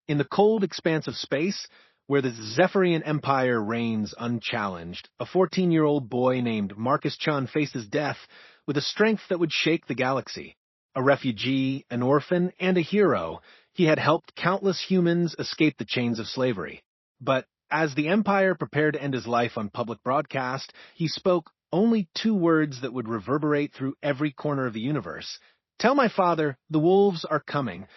In the cold expanse of space, where the Zephyrian Empire reigns unchallenged, a 14-year-old boy named Marcus Chun faces death with a strength that would shake the galaxy. A refugee, an orphan, and a hero, he had helped countless humans escape the chains of slavery. But as the Empire prepared to end his life on public broadcast, he spoke only 2 words that would reverberate through every corner of the universe. "Tell my father, the wolves are coming."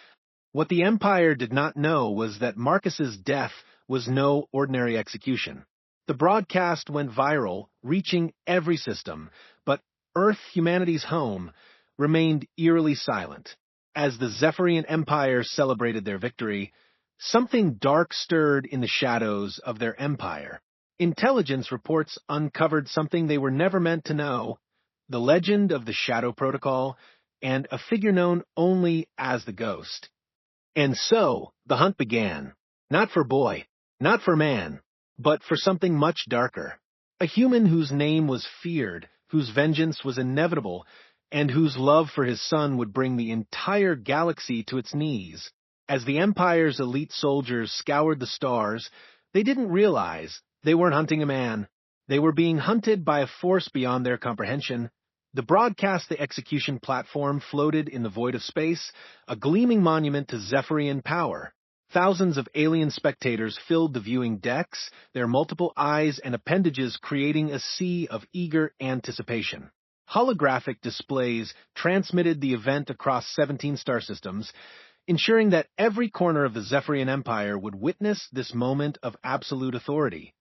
What the Empire did not know was that Marcus's death was no ordinary execution. The broadcast went viral, reaching every system, but Earth, humanity's home, remained eerily silent. As the Zephyrian Empire celebrated their victory, something dark stirred in the shadows of their empire. Intelligence reports uncovered something they were never meant to know: the legend of the Shadow Protocol and a figure known only as the Ghost. And so, the hunt began. Not for boy, not for man, but for something much darker. A human whose name was feared, whose vengeance was inevitable, and whose love for his son would bring the entire galaxy to its knees. As the Empire's elite soldiers scoured the stars, they didn't realize they weren't hunting a man. They were being hunted by a force beyond their comprehension. The broadcast the execution platform floated in the void of space, a gleaming monument to Zephyrian power. Thousands of alien spectators filled the viewing decks, their multiple eyes and appendages creating a sea of eager anticipation. Holographic displays transmitted the event across 17 star systems, ensuring that every corner of the Zephyrian Empire would witness this moment of absolute authority.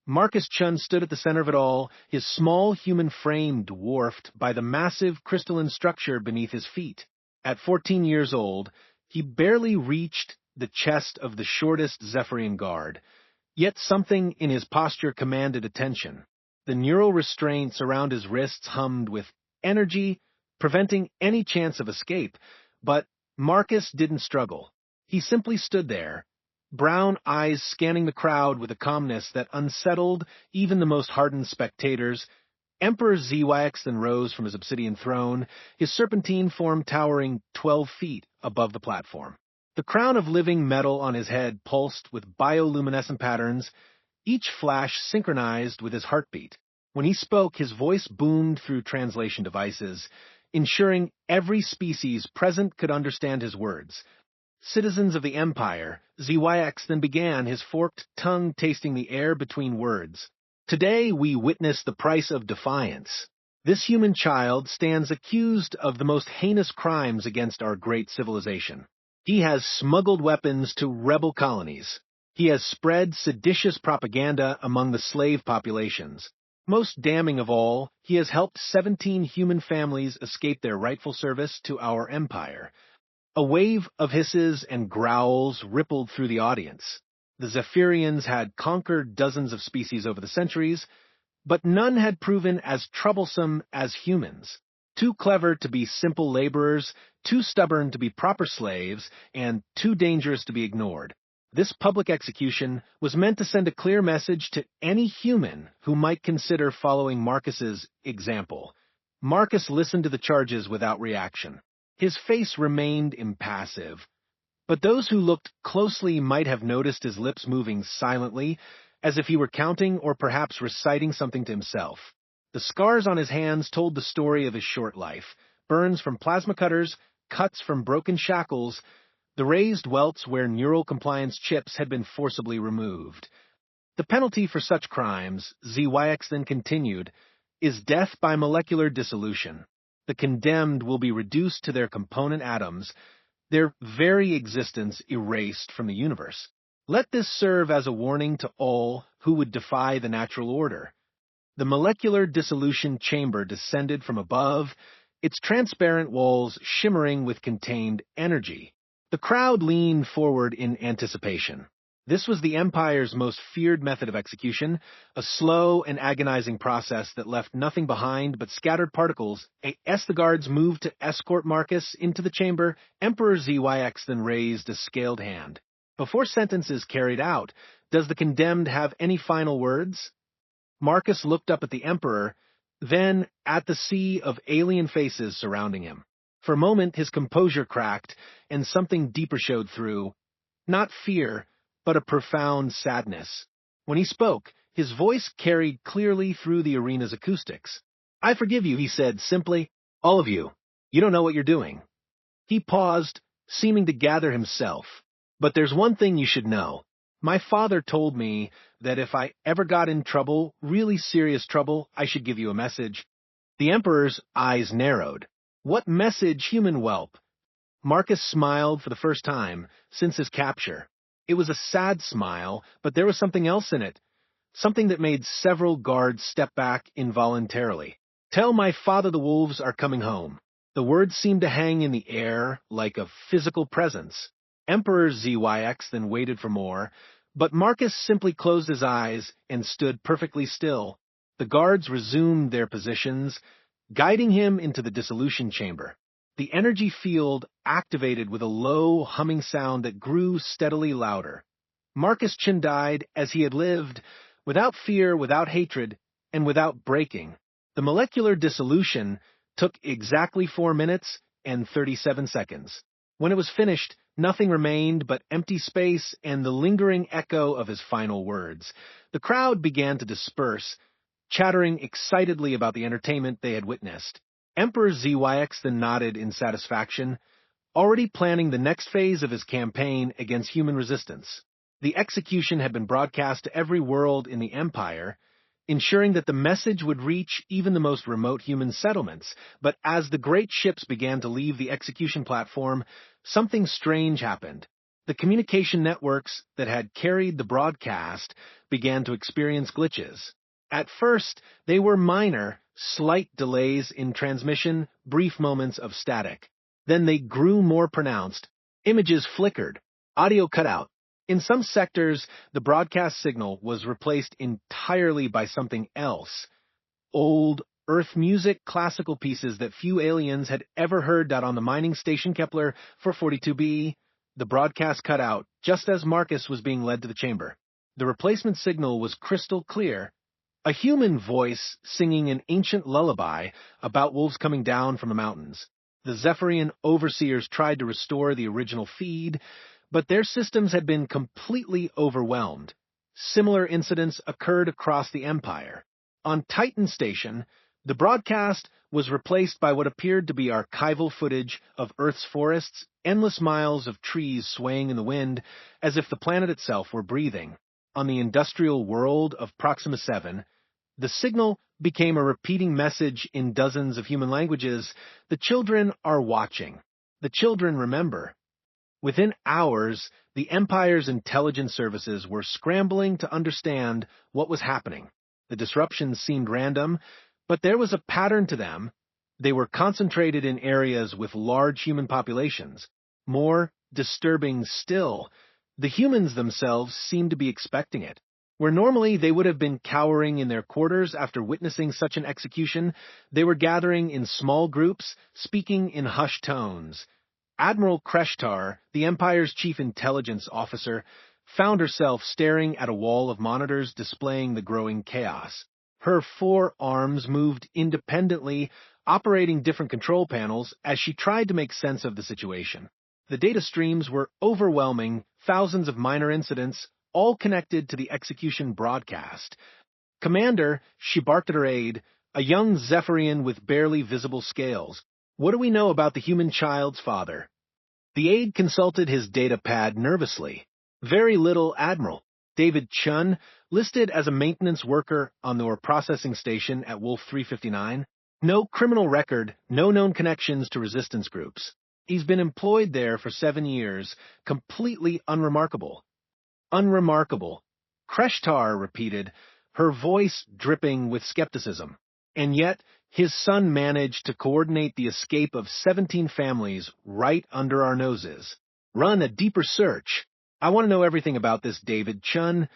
Marcus Chun stood at the center of it all, his small human frame dwarfed by the massive crystalline structure beneath his feet. At 14 years old, he barely reached the chest of the shortest Zephyrian guard, yet something in his posture commanded attention. The neural restraints around his wrists hummed with energy, preventing any chance of escape, but Marcus didn't struggle. He simply stood there, brown eyes scanning the crowd with a calmness that unsettled even the most hardened spectators. Emperor ZYX then rose from his obsidian throne, his serpentine form towering 12 feet above the platform. The crown of living metal on his head pulsed with bioluminescent patterns, each flash synchronized with his heartbeat. When he spoke, his voice boomed through translation devices, ensuring every species present could understand his words. Citizens of the Empire, ZYX then began, his forked tongue tasting the air between words. Today we witness the price of defiance. This human child stands accused of the most heinous crimes against our great civilization. He has smuggled weapons to rebel colonies. He has spread seditious propaganda among the slave populations. Most damning of all, he has helped 17 human families escape their rightful service to our empire. A wave of hisses and growls rippled through the audience. The Zephyrians had conquered dozens of species over the centuries, but none had proven as troublesome as humans. Too clever to be simple laborers, too stubborn to be proper slaves, and too dangerous to be ignored. This public execution was meant to send a clear message to any human who might consider following Marcus's example. Marcus listened to the charges without reaction. His face remained impassive, but those who looked closely might have noticed his lips moving silently, as if he were counting or perhaps reciting something to himself. The scars on his hands told the story of his short life: burns from plasma cutters, cuts from broken shackles, the raised welts where neural compliance chips had been forcibly removed. The penalty for such crimes, ZYX then continued, is death by molecular dissolution. The condemned will be reduced to their component atoms, their very existence erased from the universe. Let this serve as a warning to all who would defy the natural order. The molecular dissolution chamber descended from above, its transparent walls shimmering with contained energy. The crowd leaned forward in anticipation. This was the Empire's most feared method of execution, a slow and agonizing process that left nothing behind but scattered particles. As the guards moved to escort Marcus into the chamber, Emperor ZYX then raised a scaled hand. Before sentence is carried out, does the condemned have any final words? Marcus looked up at the Emperor, then at the sea of alien faces surrounding him. For a moment, his composure cracked, and something deeper showed through. Not fear, but a profound sadness. When he spoke, his voice carried clearly through the arena's acoustics. "I forgive you," he said simply. "All of you. You don't know what you're doing." He paused, seeming to gather himself. "But there's one thing you should know. My father told me that if I ever got in trouble, really serious trouble, I should give you a message." The Emperor's eyes narrowed. "What message, human whelp?" Marcus smiled for the first time since his capture. It was a sad smile, but there was something else in it, something that made several guards step back involuntarily. "Tell my father the wolves are coming home." The words seemed to hang in the air like a physical presence. Emperor ZYX then waited for more, but Marcus simply closed his eyes and stood perfectly still. The guards resumed their positions, guiding him into the dissolution chamber. The energy field activated with a low, humming sound that grew steadily louder. Marcus Chin died as he had lived, without fear, without hatred, and without breaking. The molecular dissolution took exactly 4 minutes and 37 seconds. When it was finished, nothing remained but empty space and the lingering echo of his final words. The crowd began to disperse, chattering excitedly about the entertainment they had witnessed. Emperor ZYX then nodded in satisfaction, already planning the next phase of his campaign against human resistance. The execution had been broadcast to every world in the Empire, ensuring that the message would reach even the most remote human settlements. But as the great ships began to leave the execution platform, something strange happened. The communication networks that had carried the broadcast began to experience glitches. At first, they were minor, slight delays in transmission, brief moments of static. Then they grew more pronounced. Images flickered, audio cut out. In some sectors, the broadcast signal was replaced entirely by something else. Old Earth music, classical pieces that few aliens had ever heard on the mining station Kepler for 42b. The broadcast cut out just as Marcus was being led to the chamber. The replacement signal was crystal clear. A human voice singing an ancient lullaby about wolves coming down from the mountains. The Zephyrian overseers tried to restore the original feed, but their systems had been completely overwhelmed. Similar incidents occurred across the Empire. On Titan Station, the broadcast was replaced by what appeared to be archival footage of Earth's forests, endless miles of trees swaying in the wind, as if the planet itself were breathing. On the industrial world of Proxima 7, the signal became a repeating message in dozens of human languages. The children are watching. The children remember. Within hours, the Empire's intelligence services were scrambling to understand what was happening. The disruptions seemed random, but there was a pattern to them. They were concentrated in areas with large human populations. More disturbing still, the humans themselves seemed to be expecting it. Where normally they would have been cowering in their quarters after witnessing such an execution, they were gathering in small groups, speaking in hushed tones. Admiral Kreshtar, the Empire's chief intelligence officer, found herself staring at a wall of monitors displaying the growing chaos. Her 4 arms moved independently, operating different control panels as she tried to make sense of the situation. The data streams were overwhelming, thousands of minor incidents, all connected to the execution broadcast. "Commander," she barked at her aide, a young Zephyrian with barely visible scales. "What do we know about the human child's father?" The aide consulted his data pad nervously. "Very little, Admiral. David Chun, listed as a maintenance worker on the processing station at Wolf 359. No criminal record, no known connections to resistance groups. He's been employed there for 7 years, completely unremarkable." "Unremarkable," Kreshtar repeated, her voice dripping with skepticism. "And yet, his son managed to coordinate the escape of 17 families right under our noses. Run a deeper search. I want to know everything about this David Chun."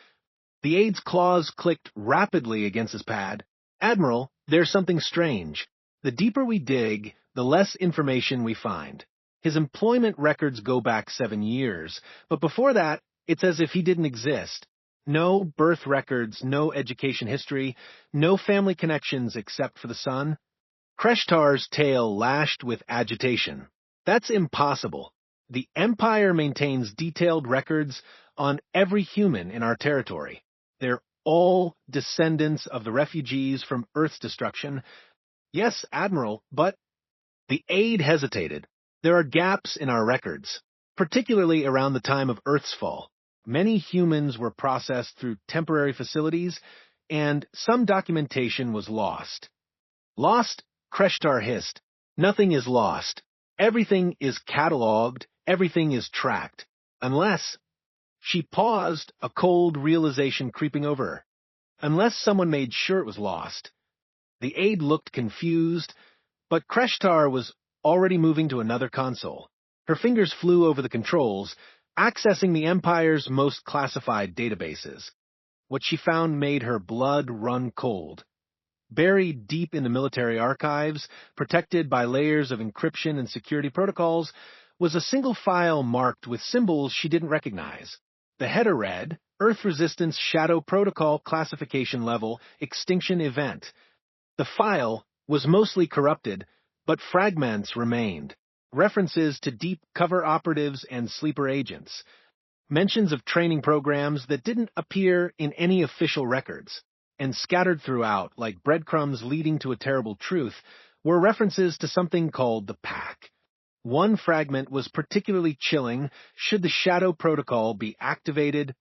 The aide's claws clicked rapidly against his pad. "Admiral, there's something strange. The deeper we dig, the less information we find. His employment records go back 7 years, but before that, it's as if he didn't exist. No birth records, no education history, no family connections except for the son." Kreshtar's tail lashed with agitation. "That's impossible. The Empire maintains detailed records on every human in our territory. They're all descendants of the refugees from Earth's destruction. Yes, Admiral, but the aide hesitated. There are gaps in our records, particularly around the time of Earth's fall. Many humans were processed through temporary facilities, and some documentation was lost. Lost? Kreshtar hissed. Nothing is lost. Everything is catalogued, everything is tracked. Unless... She paused, a cold realization creeping over her. Unless someone made sure it was lost. The aide looked confused, but Kreshtar was already moving to another console. Her fingers flew over the controls, accessing the Empire's most classified databases. What she found made her blood run cold. Buried deep in the military archives, protected by layers of encryption and security protocols, was a single file marked with symbols she didn't recognize. The header read, Earth Resistance Shadow Protocol Classification Level Extinction Event. The file was mostly corrupted, but fragments remained. References to deep cover operatives and sleeper agents. Mentions of training programs that didn't appear in any official records. And scattered throughout, like breadcrumbs leading to a terrible truth, were references to something called the Pack. One fragment was particularly chilling. Should the Shadow Protocol be activated,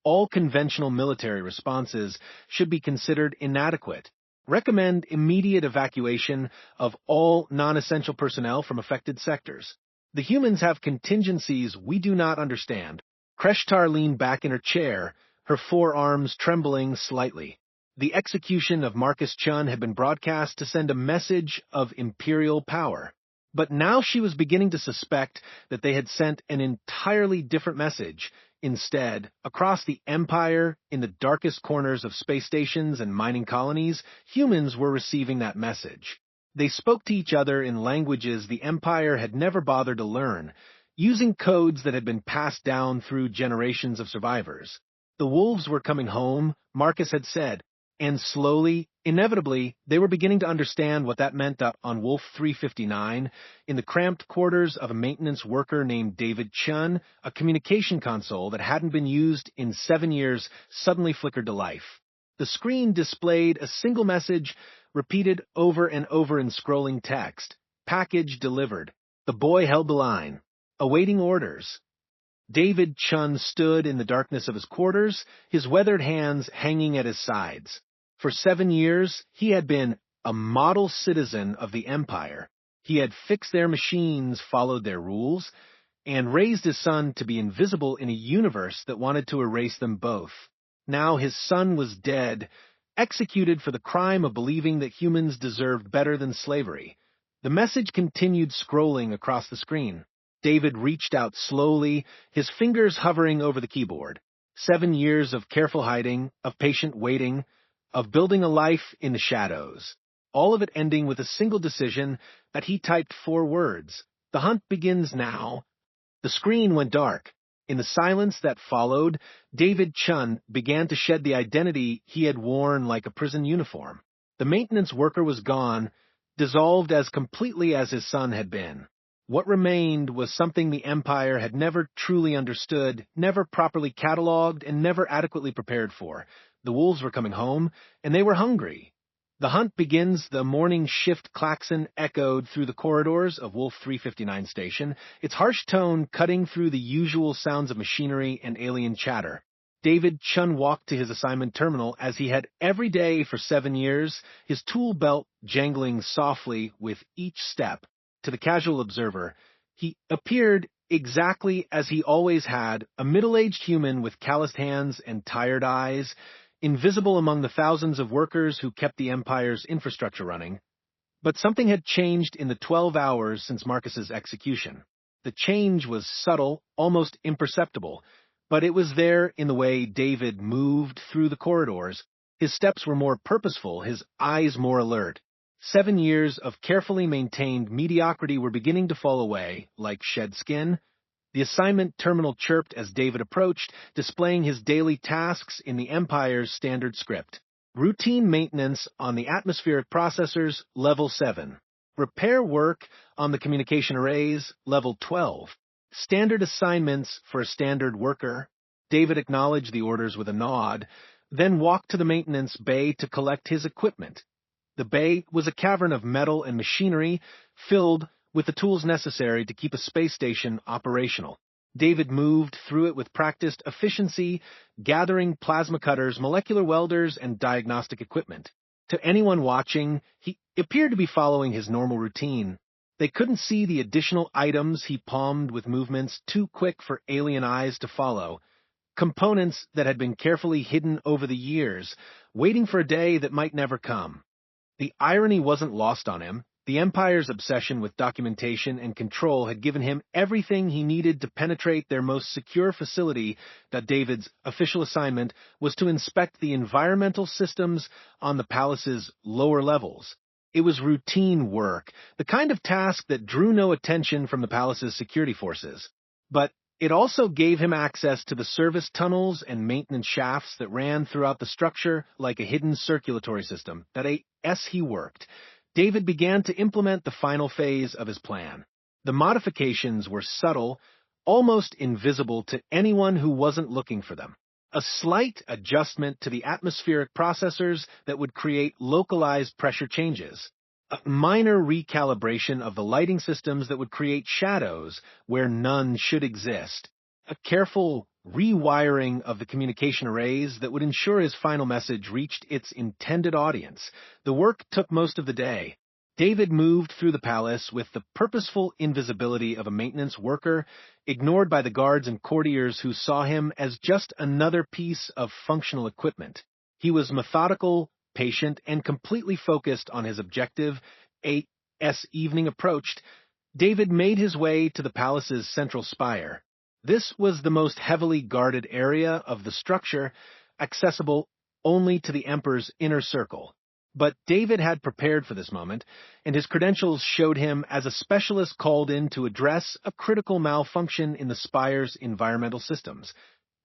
all conventional military responses should be considered inadequate. Recommend immediate evacuation of all non-essential personnel from affected sectors. The humans have contingencies we do not understand. Kreshtar leaned back in her chair, her forearms trembling slightly. The execution of Marcus Chun had been broadcast to send a message of imperial power. But now she was beginning to suspect that they had sent an entirely different message. Instead, across the Empire, in the darkest corners of space stations and mining colonies, humans were receiving that message. They spoke to each other in languages the Empire had never bothered to learn, using codes that had been passed down through generations of survivors. The wolves were coming home, Marcus had said, and slowly, inevitably, they were beginning to understand what that meant up on Wolf 359, in the cramped quarters of a maintenance worker named David Chun. A communication console that hadn't been used in 7 years suddenly flickered to life. The screen displayed a single message, repeated over and over in scrolling text. Package delivered. The boy held the line, awaiting orders. David Chun stood in the darkness of his quarters, his weathered hands hanging at his sides. For 7 years, he had been a model citizen of the Empire. He had fixed their machines, followed their rules, and raised his son to be invisible in a universe that wanted to erase them both. Now his son was dead, executed for the crime of believing that humans deserved better than slavery. The message continued scrolling across the screen. David reached out slowly, his fingers hovering over the keyboard. 7 years of careful hiding, of patient waiting, of building a life in the shadows. All of it ending with a single decision that he typed 4 words. The hunt begins now. The screen went dark. In the silence that followed, David Chun began to shed the identity he had worn like a prison uniform. The maintenance worker was gone, dissolved as completely as his son had been. What remained was something the Empire had never truly understood, never properly cataloged, and never adequately prepared for. The wolves were coming home, and they were hungry. The hunt begins. The morning shift klaxon echoed through the corridors of Wolf 359 station, its harsh tone cutting through the usual sounds of machinery and alien chatter. David Chun walked to his assignment terminal as he had every day for 7 years, his tool belt jangling softly with each step. To the casual observer, he appeared exactly as he always had, a middle-aged human with calloused hands and tired eyes, invisible among the thousands of workers who kept the Empire's infrastructure running. But something had changed in the 12 hours since Marcus's execution. The change was subtle, almost imperceptible, but it was there in the way David moved through the corridors. His steps were more purposeful, his eyes more alert. 7 years of carefully maintained mediocrity were beginning to fall away, like shed skin. The assignment terminal chirped as David approached, displaying his daily tasks in the Empire's standard script. Routine maintenance on the atmospheric processors, level 7. Repair work on the communication arrays, level 12. Standard assignments for a standard worker. David acknowledged the orders with a nod, then walked to the maintenance bay to collect his equipment. The bay was a cavern of metal and machinery filled with the tools necessary to keep a space station operational. David moved through it with practiced efficiency, gathering plasma cutters, molecular welders, and diagnostic equipment. To anyone watching, he appeared to be following his normal routine. They couldn't see the additional items he palmed with movements too quick for alien eyes to follow. Components that had been carefully hidden over the years, waiting for a day that might never come. The irony wasn't lost on him. The Empire's obsession with documentation and control had given him everything he needed to penetrate their most secure facility. That David's official assignment was to inspect the environmental systems on the palace's lower levels. It was routine work, the kind of task that drew no attention from the palace's security forces. But it also gave him access to the service tunnels and maintenance shafts that ran throughout the structure like a hidden circulatory system. As he worked, David began to implement the final phase of his plan. The modifications were subtle, almost invisible to anyone who wasn't looking for them. A slight adjustment to the atmospheric processors that would create localized pressure changes. A minor recalibration of the lighting systems that would create shadows where none should exist. A careful rewiring of the communication arrays that would ensure his final message reached its intended audience. The work took most of the day. David moved through the palace with the purposeful invisibility of a maintenance worker, ignored by the guards and courtiers who saw him as just another piece of functional equipment. He was methodical, patient, and completely focused on his objective. As evening approached, David made his way to the palace's central spire. This was the most heavily guarded area of the structure, accessible only to the Emperor's inner circle. But David had prepared for this moment, and his credentials showed him as a specialist called in to address a critical malfunction in the spire's environmental systems.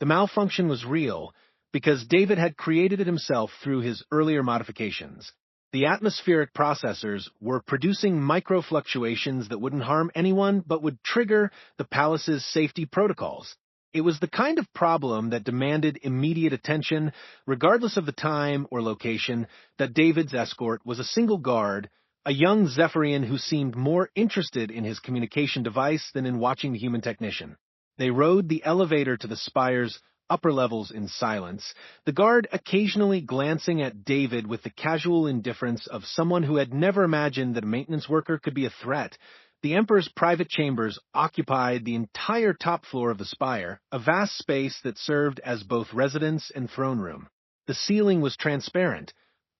The malfunction was real, because David had created it himself through his earlier modifications. The atmospheric processors were producing micro-fluctuations that wouldn't harm anyone but would trigger the palace's safety protocols. It was the kind of problem that demanded immediate attention, regardless of the time or location. That David's escort was a single guard, a young Zephyrian who seemed more interested in his communication device than in watching the human technician. They rode the elevator to the spire's upper levels in silence, the guard occasionally glancing at David with the casual indifference of someone who had never imagined that a maintenance worker could be a threat. The Emperor's private chambers occupied the entire top floor of the spire, a vast space that served as both residence and throne room. The ceiling was transparent,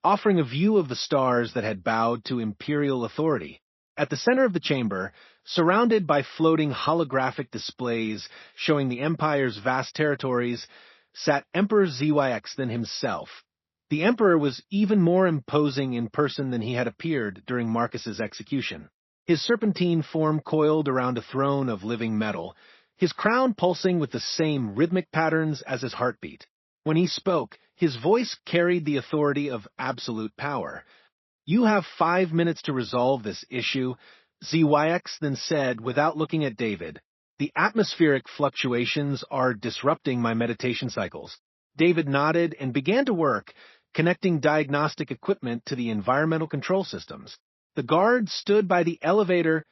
offering a view of the stars that had bowed to imperial authority. At the center of the chamber, surrounded by floating holographic displays showing the Empire's vast territories, sat Emperor ZYX than himself. The Emperor was even more imposing in person than he had appeared during Marcus's execution. His serpentine form coiled around a throne of living metal, his crown pulsing with the same rhythmic patterns as his heartbeat. When he spoke, his voice carried the authority of absolute power. "You have 5 minutes to resolve this issue," ZYX then said without looking at David. "The atmospheric fluctuations are disrupting my meditation cycles." David nodded and began to work, connecting diagnostic equipment to the environmental control systems. The guard stood by the elevator,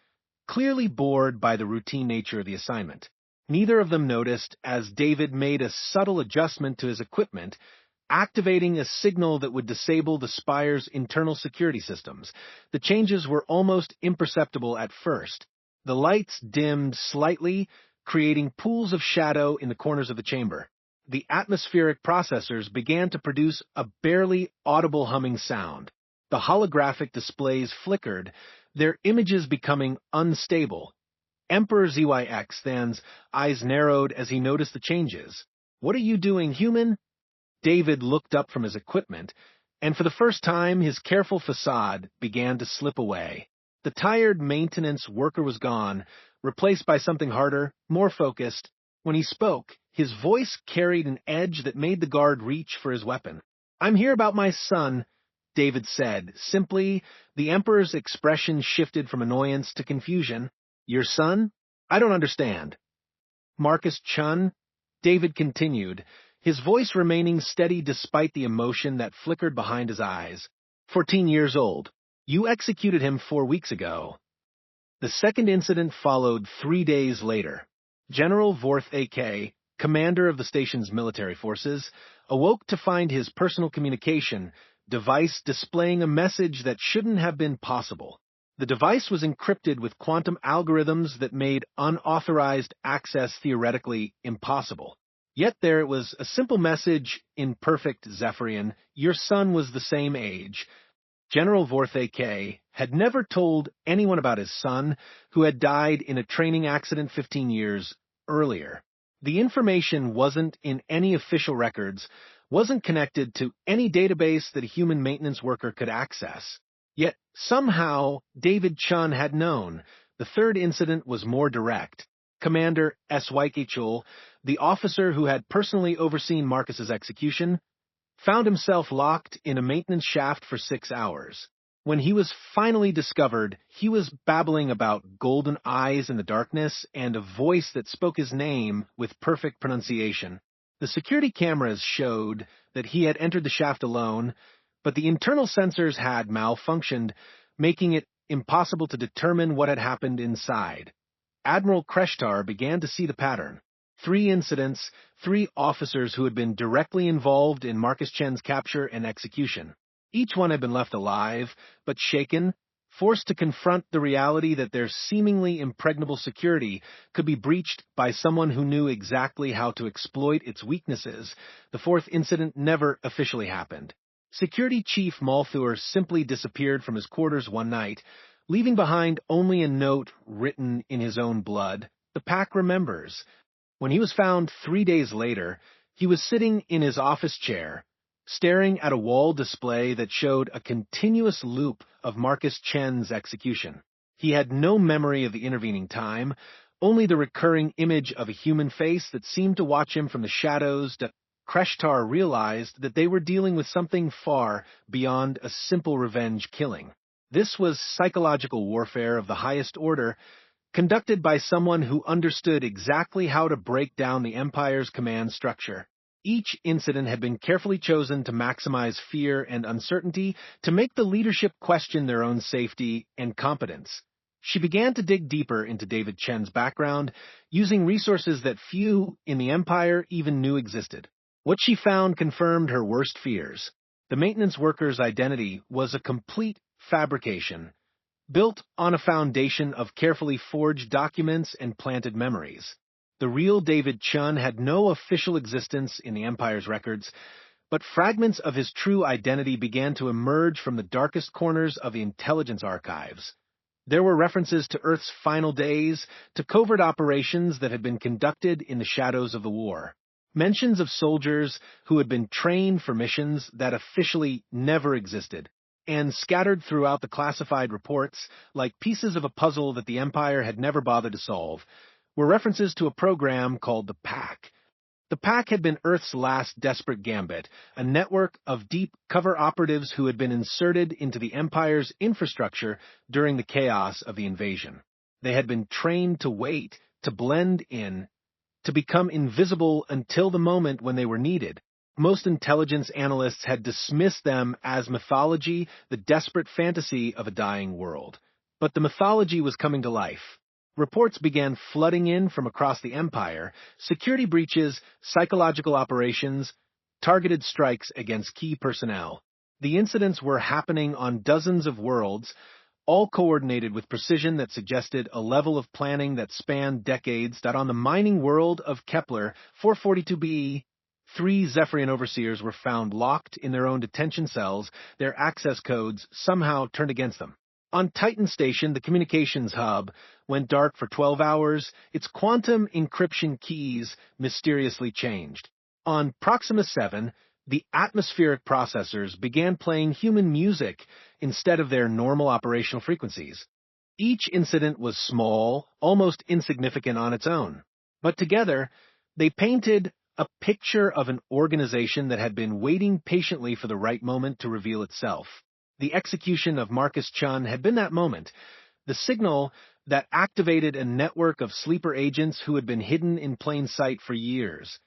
clearly bored by the routine nature of the assignment. Neither of them noticed as David made a subtle adjustment to his equipment, activating a signal that would disable the spire's internal security systems. The changes were almost imperceptible at first. The lights dimmed slightly, creating pools of shadow in the corners of the chamber. The atmospheric processors began to produce a barely audible humming sound. The holographic displays flickered, their images becoming unstable. Emperor ZYX then's eyes narrowed as he noticed the changes. "What are you doing, human?" David looked up from his equipment, and for the first time his careful facade began to slip away. The tired maintenance worker was gone, replaced by something harder, more focused. When he spoke, his voice carried an edge that made the guard reach for his weapon. "I'm here about my son," David said, simply. The Emperor's expression shifted from annoyance to confusion. "Your son? I don't understand." Marcus Chun, David continued, his voice remaining steady despite the emotion that flickered behind his eyes. 14 years old. You executed him 4 weeks ago. The second incident followed 3 days later. General Vorth A.K., commander of the station's military forces, awoke to find his personal communication device displaying a message that shouldn't have been possible. The device was encrypted with quantum algorithms that made unauthorized access theoretically impossible. Yet there it was, a simple message in perfect Zephyrian: your son was the same age. General Vorth A.K. had never told anyone about his son, who had died in a training accident 15 years earlier. The information wasn't in any official records, wasn't connected to any database that a human maintenance worker could access. Yet somehow David Chun had known. The third incident was more direct. Commander S.Y. Chul, the officer who had personally overseen Marcus's execution, found himself locked in a maintenance shaft for 6 hours. When he was finally discovered, he was babbling about golden eyes in the darkness and a voice that spoke his name with perfect pronunciation. The security cameras showed that he had entered the shaft alone, but the internal sensors had malfunctioned, making it impossible to determine what had happened inside. Admiral Kreshtar began to see the pattern. 3 incidents, 3 officers who had been directly involved in Marcus Chen's capture and execution. Each one had been left alive, but shaken, forced to confront the reality that their seemingly impregnable security could be breached by someone who knew exactly how to exploit its weaknesses. The 4th incident never officially happened. Security Chief Malthur simply disappeared from his quarters one night, leaving behind only a note written in his own blood. The pack remembers. When he was found 3 days later, he was sitting in his office chair, staring at a wall display that showed a continuous loop of Marcus Chen's execution. He had no memory of the intervening time, only the recurring image of a human face that seemed to watch him from the shadows. Kreshtar realized that they were dealing with something far beyond a simple revenge killing. This was psychological warfare of the highest order, conducted by someone who understood exactly how to break down the Empire's command structure. Each incident had been carefully chosen to maximize fear and uncertainty, to make the leadership question their own safety and competence. She began to dig deeper into David Chen's background, using resources that few in the Empire even knew existed. What she found confirmed her worst fears. The maintenance worker's identity was a complete fabrication, built on a foundation of carefully forged documents and planted memories. The real David Chun had no official existence in the Empire's records, but fragments of his true identity began to emerge from the darkest corners of the intelligence archives. There were references to Earth's final days, to covert operations that had been conducted in the shadows of the war. Mentions of soldiers who had been trained for missions that officially never existed, and scattered throughout the classified reports, like pieces of a puzzle that the Empire had never bothered to solve, were references to a program called the Pack. The Pack had been Earth's last desperate gambit, a network of deep cover operatives who had been inserted into the Empire's infrastructure during the chaos of the invasion. They had been trained to wait, to blend in, to become invisible until the moment when they were needed. Most intelligence analysts had dismissed them as mythology, the desperate fantasy of a dying world. But the mythology was coming to life. Reports began flooding in from across the Empire: security breaches, psychological operations, targeted strikes against key personnel. The incidents were happening on dozens of worlds, all coordinated with precision that suggested a level of planning that spanned decades. On the mining world of Kepler 442b, 3 Zephyrian overseers were found locked in their own detention cells, their access codes somehow turned against them. On Titan Station, the communications hub went dark for 12 hours, its quantum encryption keys mysteriously changed. On Proxima 7, the atmospheric processors began playing human music instead of their normal operational frequencies. Each incident was small, almost insignificant on its own, but together they painted a picture of an organization that had been waiting patiently for the right moment to reveal itself. The execution of Marcus Chun had been that moment, the signal that activated a network of sleeper agents who had been hidden in plain sight for years.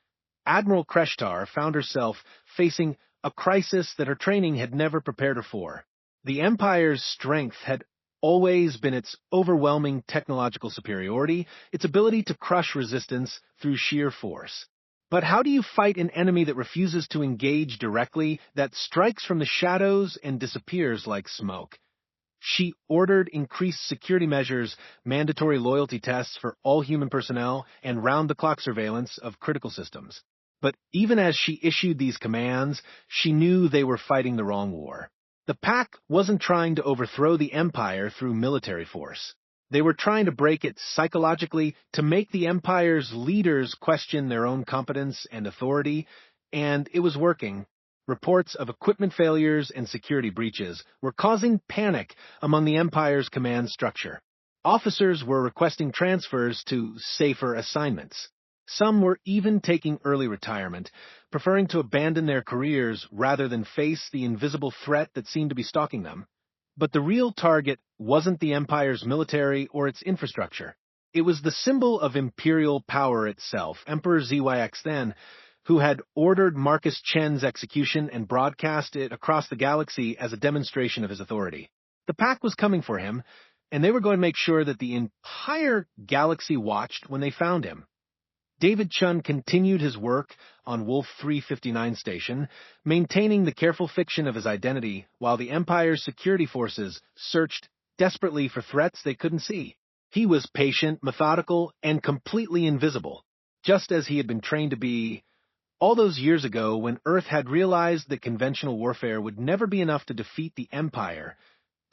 Admiral Kreshtar found herself facing a crisis that her training had never prepared her for. The Empire's strength had always been its overwhelming technological superiority, its ability to crush resistance through sheer force. But how do you fight an enemy that refuses to engage directly, that strikes from the shadows and disappears like smoke? She ordered increased security measures, mandatory loyalty tests for all human personnel, and round-the-clock surveillance of critical systems. But even as she issued these commands, she knew they were fighting the wrong war. The Pack wasn't trying to overthrow the Empire through military force. They were trying to break it psychologically, to make the Empire's leaders question their own competence and authority, and it was working. Reports of equipment failures and security breaches were causing panic among the Empire's command structure. Officers were requesting transfers to safer assignments. Some were even taking early retirement, preferring to abandon their careers rather than face the invisible threat that seemed to be stalking them. But the real target wasn't the Empire's military or its infrastructure. It was the symbol of imperial power itself, Emperor ZYX then, who had ordered Marcus Chen's execution and broadcast it across the galaxy as a demonstration of his authority. The Pack was coming for him, and they were going to make sure that the entire galaxy watched when they found him. David Chun continued his work on Wolf 359 Station, maintaining the careful fiction of his identity while the Empire's security forces searched desperately for threats they couldn't see. He was patient, methodical, and completely invisible, just as he had been trained to be all those years ago when Earth had realized that conventional warfare would never be enough to defeat the Empire.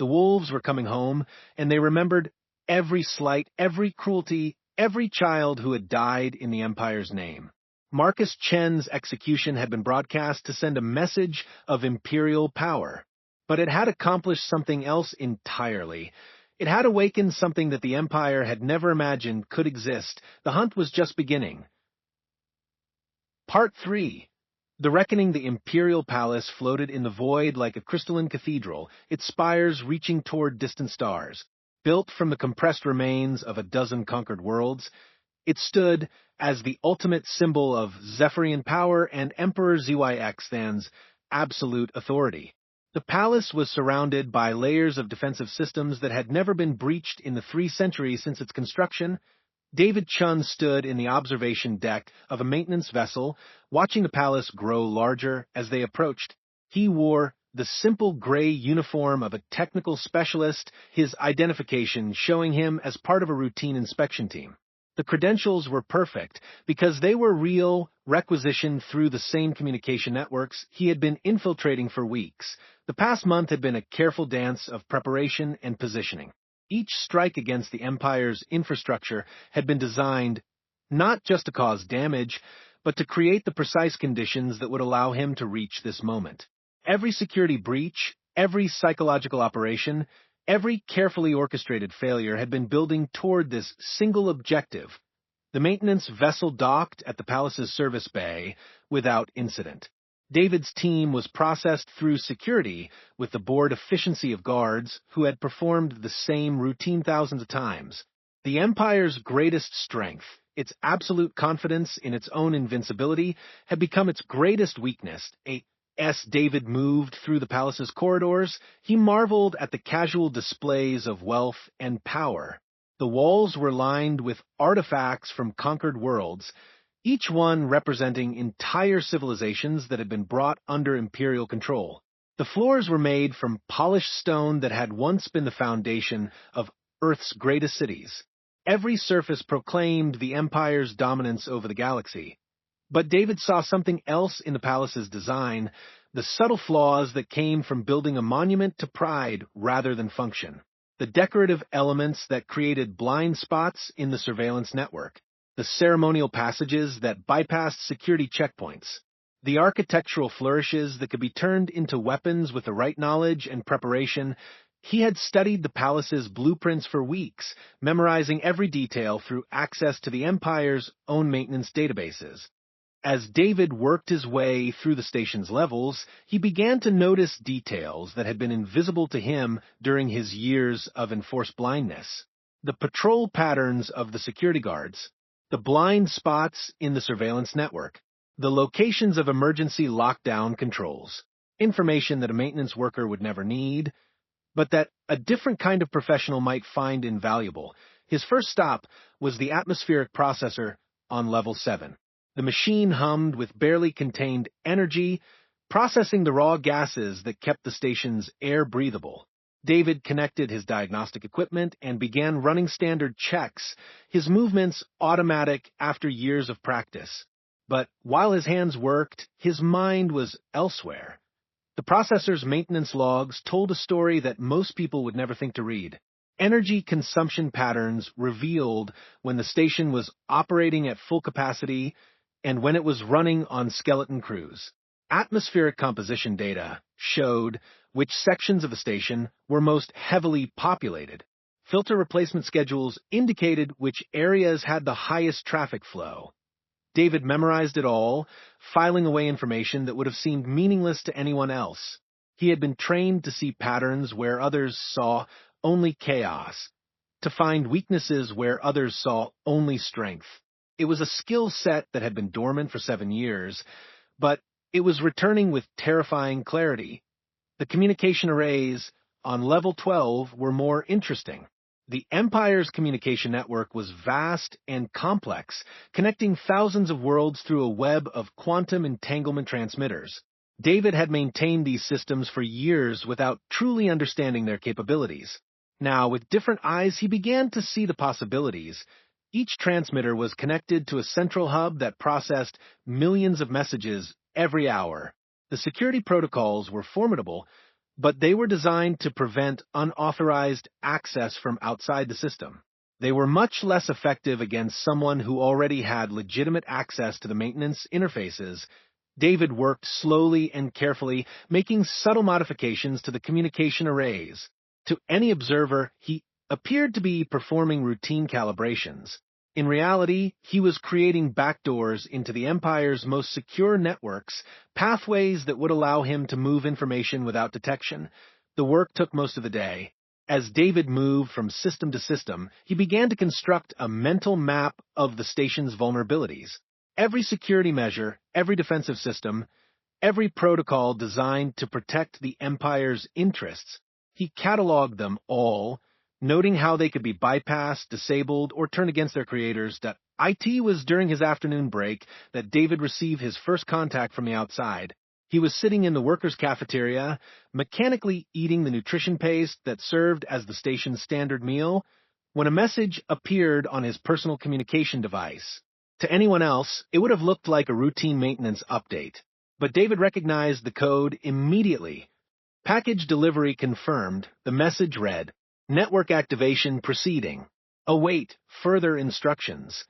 The wolves were coming home, and they remembered every slight, every cruelty, every child who had died in the Empire's name. Marcus Chen's execution had been broadcast to send a message of imperial power. But it had accomplished something else entirely. It had awakened something that the Empire had never imagined could exist. The hunt was just beginning. Part 3. The Reckoning. The Imperial Palace floated in the void like a crystalline cathedral, its spires reaching toward distant stars. Built from the compressed remains of a dozen conquered worlds, it stood as the ultimate symbol of Zephyrian power and Emperor ZYX than's absolute authority. The palace was surrounded by layers of defensive systems that had never been breached in the 3 centuries since its construction. David Chun stood in the observation deck of a maintenance vessel, watching the palace grow larger as they approached. He wore the simple gray uniform of a technical specialist, his identification showing him as part of a routine inspection team. The credentials were perfect because they were real, requisitioned through the same communication networks he had been infiltrating for weeks. The past month had been a careful dance of preparation and positioning. Each strike against the Empire's infrastructure had been designed not just to cause damage, but to create the precise conditions that would allow him to reach this moment. Every security breach, every psychological operation, every carefully orchestrated failure had been building toward this single objective. The maintenance vessel docked at the palace's service bay without incident. David's team was processed through security with the bored efficiency of guards who had performed the same routine thousands of times. The Empire's greatest strength, its absolute confidence in its own invincibility, had become its greatest weakness. As David moved through the palace's corridors, he marveled at the casual displays of wealth and power. The walls were lined with artifacts from conquered worlds, each one representing entire civilizations that had been brought under imperial control. The floors were made from polished stone that had once been the foundation of Earth's greatest cities. Every surface proclaimed the Empire's dominance over the galaxy. But David saw something else in the palace's design, the subtle flaws that came from building a monument to pride rather than function. The decorative elements that created blind spots in the surveillance network. The ceremonial passages that bypassed security checkpoints. The architectural flourishes that could be turned into weapons with the right knowledge and preparation. He had studied the palace's blueprints for weeks, memorizing every detail through access to the Empire's own maintenance databases. As David worked his way through the station's levels, he began to notice details that had been invisible to him during his years of enforced blindness. the patrol patterns of the security guards, the blind spots in the surveillance network, the locations of emergency lockdown controls, information that a maintenance worker would never need, but that a different kind of professional might find invaluable. His first stop was the atmospheric processor on level 7. The machine hummed with barely contained energy, processing the raw gases that kept the station's air breathable. David connected his diagnostic equipment and began running standard checks, his movements automatic after years of practice. But while his hands worked, his mind was elsewhere. The processor's maintenance logs told a story that most people would never think to read. Energy consumption patterns revealed when the station was operating at full capacity and when it was running on skeleton crews. Atmospheric composition data showed which sections of the station were most heavily populated. Filter replacement schedules indicated which areas had the highest traffic flow. David memorized it all, filing away information that would have seemed meaningless to anyone else. He had been trained to see patterns where others saw only chaos, to find weaknesses where others saw only strength. It was a skill set that had been dormant for 7 years, but it was returning with terrifying clarity. The communication arrays on level 12 were more interesting. The Empire's communication network was vast and complex, connecting thousands of worlds through a web of quantum entanglement transmitters. David had maintained these systems for years without truly understanding their capabilities. Now, with different eyes, he began to see the possibilities. Each transmitter was connected to a central hub that processed millions of messages every hour. The security protocols were formidable, but they were designed to prevent unauthorized access from outside the system. They were much less effective against someone who already had legitimate access to the maintenance interfaces. David worked slowly and carefully, making subtle modifications to the communication arrays. To any observer, he appeared to be performing routine calibrations. In reality, he was creating backdoors into the Empire's most secure networks, pathways that would allow him to move information without detection. The work took most of the day. As David moved from system to system, he began to construct a mental map of the station's vulnerabilities. Every security measure, every defensive system, every protocol designed to protect the Empire's interests. He cataloged them all, noting how they could be bypassed, disabled, or turned against their creators. It was during his afternoon break that David received his first contact from the outside. He was sitting in the workers' cafeteria, mechanically eating the nutrition paste that served as the station's standard meal, when a message appeared on his personal communication device. To anyone else, it would have looked like a routine maintenance update. But David recognized the code immediately. Package delivery confirmed. The message read, "Network activation proceeding. Await further instructions."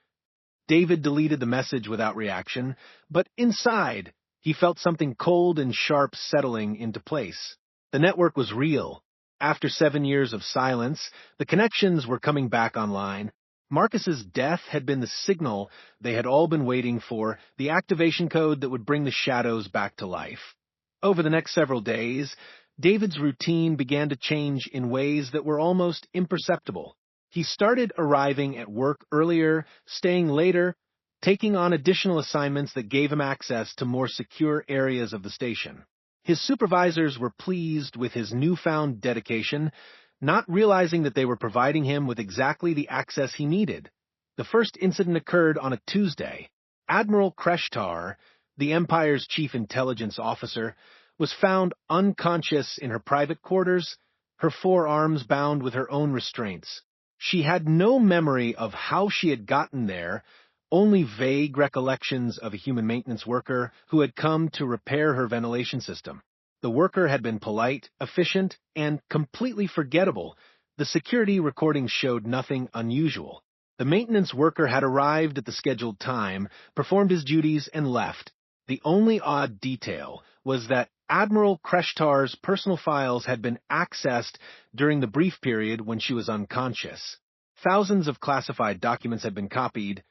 David deleted the message without reaction, but inside, he felt something cold and sharp settling into place. The network was real. After 7 years of silence, the connections were coming back online. Marcus's death had been the signal they had all been waiting for, the activation code that would bring the shadows back to life. Over the next several days, David's routine began to change in ways that were almost imperceptible. He started arriving at work earlier, staying later, taking on additional assignments that gave him access to more secure areas of the station. His supervisors were pleased with his newfound dedication, not realizing that they were providing him with exactly the access he needed. The first incident occurred on a Tuesday. Admiral Kreshtar, the Empire's chief intelligence officer, was found unconscious in her private quarters, her forearms bound with her own restraints. She had no memory of how she had gotten there, only vague recollections of a human maintenance worker who had come to repair her ventilation system. The worker had been polite, efficient, and completely forgettable. The security recordings showed nothing unusual. The maintenance worker had arrived at the scheduled time, performed his duties, and left. The only odd detail was that Admiral Kreshtar's personal files had been accessed during the brief period when she was unconscious. Thousands of classified documents had been copied,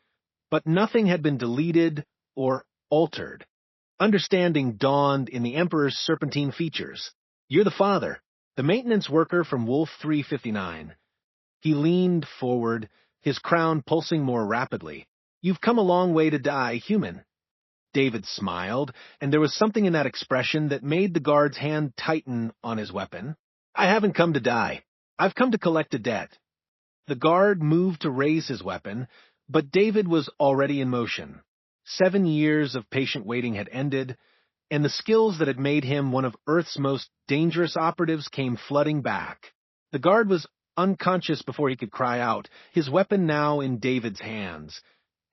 but nothing had been deleted or altered. Understanding dawned in the Emperor's serpentine features. "You're the father, the maintenance worker from Wolf 359. He leaned forward, his crown pulsing more rapidly. "You've come a long way to die, human." David smiled, and there was something in that expression that made the guard's hand tighten on his weapon. "I haven't come to die. I've come to collect a debt." The guard moved to raise his weapon, but David was already in motion. 7 years of patient waiting had ended, and the skills that had made him one of Earth's most dangerous operatives came flooding back. The guard was unconscious before he could cry out, his weapon now in David's hands.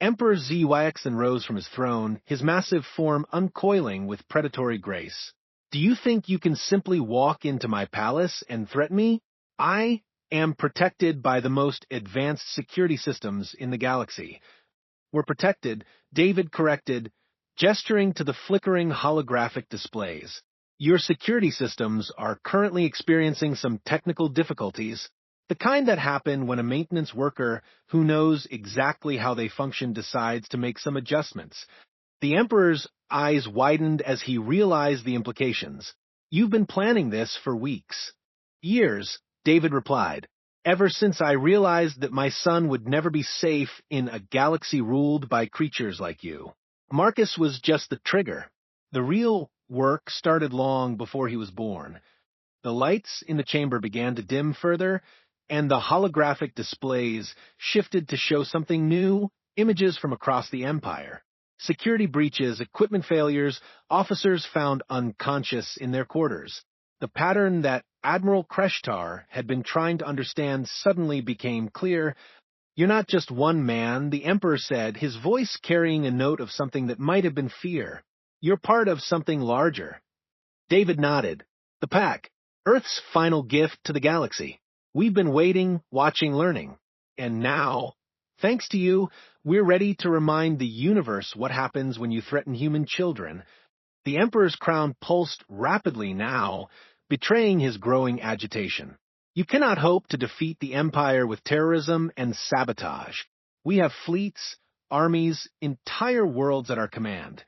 Emperor ZYX then rose from his throne, his massive form uncoiling with predatory grace. "Do you think you can simply walk into my palace and threaten me? I am protected by the most advanced security systems in the galaxy." "We're protected," David corrected, gesturing to the flickering holographic displays. "Your security systems are currently experiencing some technical difficulties. The kind that happen when a maintenance worker who knows exactly how they function decides to make some adjustments." The Emperor's eyes widened as he realized the implications. "You've been planning this for weeks." "Years," David replied. "Ever since I realized that my son would never be safe in a galaxy ruled by creatures like you." Marcus was just the trigger. The real work started long before he was born. The lights in the chamber began to dim further, and the holographic displays shifted to show something new, images from across the Empire. Security breaches, equipment failures, officers found unconscious in their quarters. The pattern that Admiral Kreshtar had been trying to understand suddenly became clear. "You're not just one man," the Emperor said, his voice carrying a note of something that might have been fear. "You're part of something larger." David nodded. "The Pack, Earth's final gift to the galaxy. We've been waiting, watching, learning. And now, thanks to you, we're ready to remind the universe what happens when you threaten human children." The Emperor's crown pulsed rapidly now, betraying his growing agitation. "You cannot hope to defeat the Empire with terrorism and sabotage. We have fleets, armies, entire worlds at our command."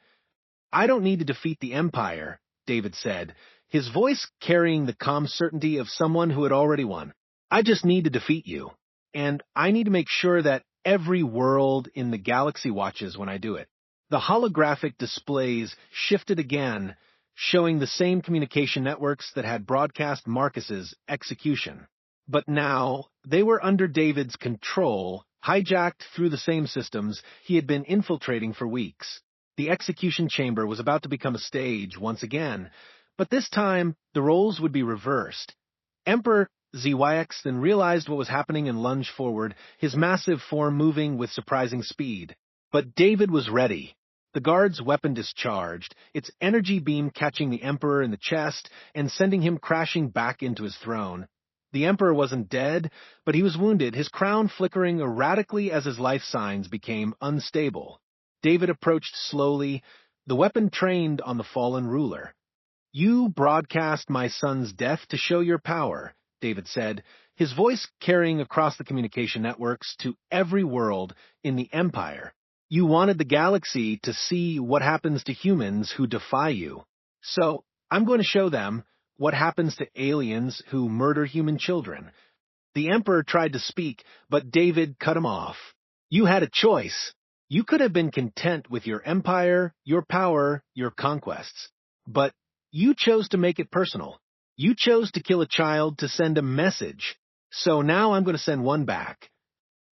"I don't need to defeat the Empire," David said, his voice carrying the calm certainty of someone who had already won. "I just need to defeat you. And I need to make sure that every world in the galaxy watches when I do it." The holographic displays shifted again, showing the same communication networks that had broadcast Marcus's execution. But now, they were under David's control, hijacked through the same systems he had been infiltrating for weeks. The execution chamber was about to become a stage once again, but this time the roles would be reversed. Emperor ZYX then realized what was happening and lunged forward, his massive form moving with surprising speed. But David was ready. The guard's weapon discharged, its energy beam catching the Emperor in the chest and sending him crashing back into his throne. The Emperor wasn't dead, but he was wounded, his crown flickering erratically as his life signs became unstable. David approached slowly, the weapon trained on the fallen ruler. "You broadcast my son's death to show your power," David said, his voice carrying across the communication networks to every world in the Empire. "You wanted the galaxy to see what happens to humans who defy you. So, I'm going to show them what happens to aliens who murder human children." The Emperor tried to speak, but David cut him off. "You had a choice. You could have been content with your empire, your power, your conquests. But you chose to make it personal. You chose to kill a child to send a message. So now I'm going to send one back."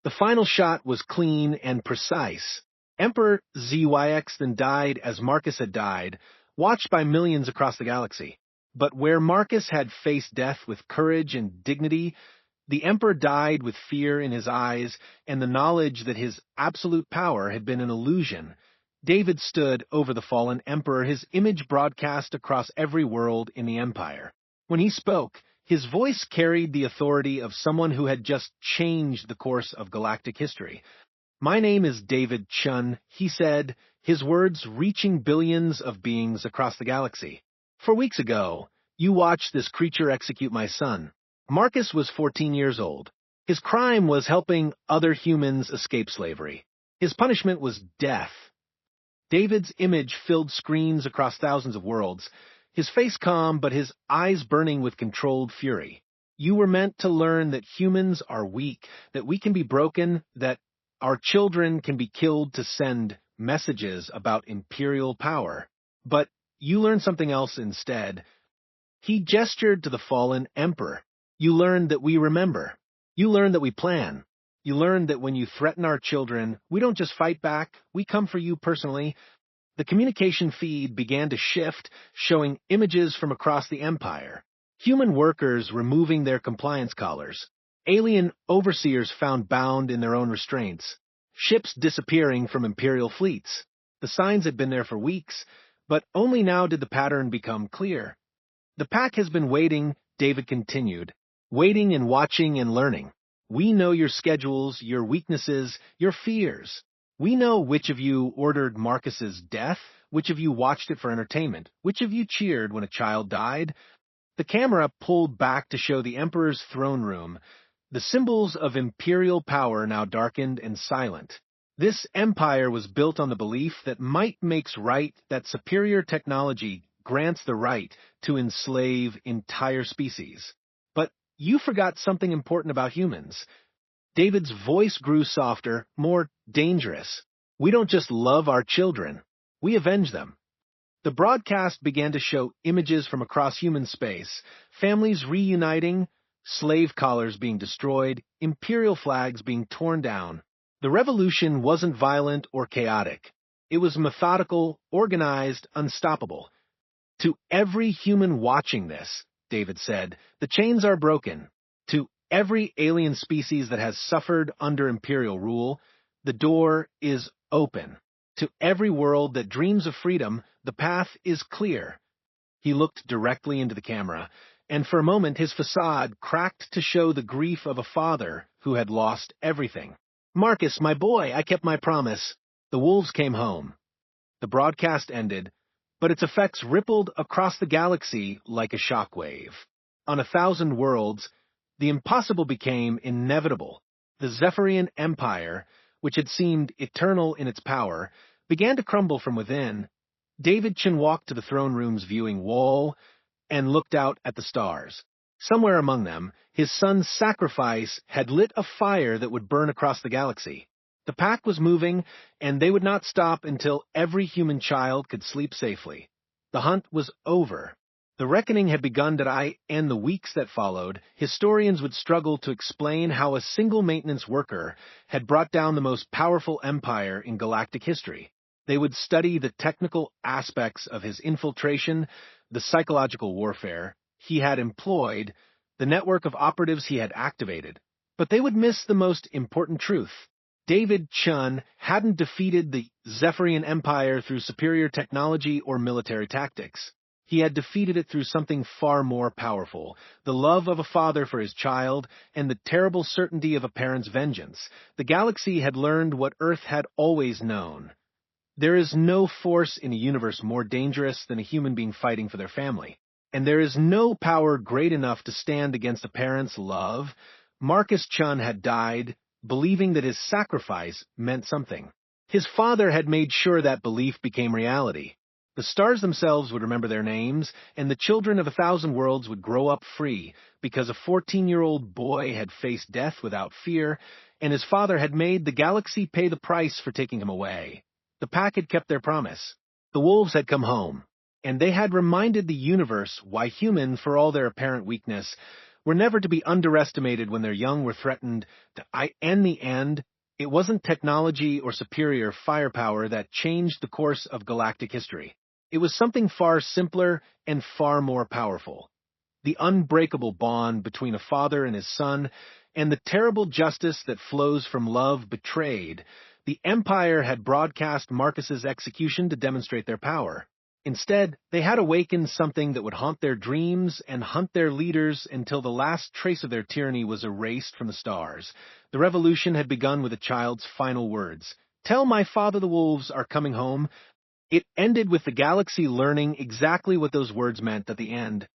The final shot was clean and precise. Emperor ZYX then died as Marcus had died, watched by millions across the galaxy. But where Marcus had faced death with courage and dignity, the Emperor died with fear in his eyes and the knowledge that his absolute power had been an illusion. David stood over the fallen Emperor, his image broadcast across every world in the Empire. When he spoke, his voice carried the authority of someone who had just changed the course of galactic history. "My name is David Chun," he said, his words reaching billions of beings across the galaxy. "For weeks ago, you watched this creature execute my son." Marcus was 14 years old. His crime was helping other humans escape slavery. His punishment was death. David's image filled screens across thousands of worlds, his face calm but his eyes burning with controlled fury. You were meant to learn that humans are weak, that we can be broken, that our children can be killed to send messages about imperial power. But you learned something else instead. He gestured to the fallen emperor. You learned that we remember. You learned that we plan. You learned that when you threaten our children, we don't just fight back, we come for you personally. The communication feed began to shift, showing images from across the empire. Human workers removing their compliance collars. Alien overseers found bound in their own restraints. Ships disappearing from imperial fleets. The signs had been there for weeks, but only now did the pattern become clear. The pack has been waiting, David continued, waiting and watching and learning. We know your schedules, your weaknesses, your fears. We know which of you ordered Marcus's death, which of you watched it for entertainment, which of you cheered when a child died. The camera pulled back to show the Emperor's throne room, the symbols of imperial power now darkened and silent. This empire was built on the belief that might makes right, that superior technology grants the right to enslave entire species. But you forgot something important about humans. David's voice grew softer, more dangerous. We don't just love our children, we avenge them. The broadcast began to show images from across human space, families reuniting, slave collars being destroyed, imperial flags being torn down. The revolution wasn't violent or chaotic. It was methodical, organized, unstoppable. To every human watching this, David said, the chains are broken. To every alien species that has suffered under imperial rule, the door is open. To every world that dreams of freedom, the path is clear. He looked directly into the camera, and for a moment his facade cracked to show the grief of a father who had lost everything. Marcus, my boy, I kept my promise. The wolves came home. The broadcast ended, but its effects rippled across the galaxy like a shockwave. On 1,000 worlds, the impossible became inevitable. The Zephyrian Empire, which had seemed eternal in its power, began to crumble from within. David Chin walked to the throne room's viewing wall and looked out at the stars. Somewhere among them, his son's sacrifice had lit a fire that would burn across the galaxy. The pack was moving, and they would not stop until every human child could sleep safely. The hunt was over. The reckoning had begun and the weeks that followed, historians would struggle to explain how a single maintenance worker had brought down the most powerful empire in galactic history. They would study the technical aspects of his infiltration, the psychological warfare he had employed, the network of operatives he had activated. But they would miss the most important truth. David Chun hadn't defeated the Zephyrian Empire through superior technology or military tactics. He had defeated it through something far more powerful, the love of a father for his child and the terrible certainty of a parent's vengeance. The galaxy had learned what Earth had always known. There is no force in a universe more dangerous than a human being fighting for their family. And there is no power great enough to stand against a parent's love. Marcus Chun had died, believing that his sacrifice meant something. His father had made sure that belief became reality. The stars themselves would remember their names, and the children of 1,000 worlds would grow up free, because a 14-year-old boy had faced death without fear, and his father had made the galaxy pay the price for taking him away. The pack had kept their promise. The wolves had come home, and they had reminded the universe why humans, for all their apparent weakness, were never to be underestimated when their young were threatened. In the end, it wasn't technology or superior firepower that changed the course of galactic history. It was something far simpler and far more powerful. The unbreakable bond between a father and his son, and the terrible justice that flows from love betrayed. The Empire had broadcast Marcus's execution to demonstrate their power. Instead, they had awakened something that would haunt their dreams and hunt their leaders until the last trace of their tyranny was erased from the stars. The revolution had begun with a child's final words. "Tell my father the wolves are coming home." It ended with the galaxy learning exactly what those words meant at the end.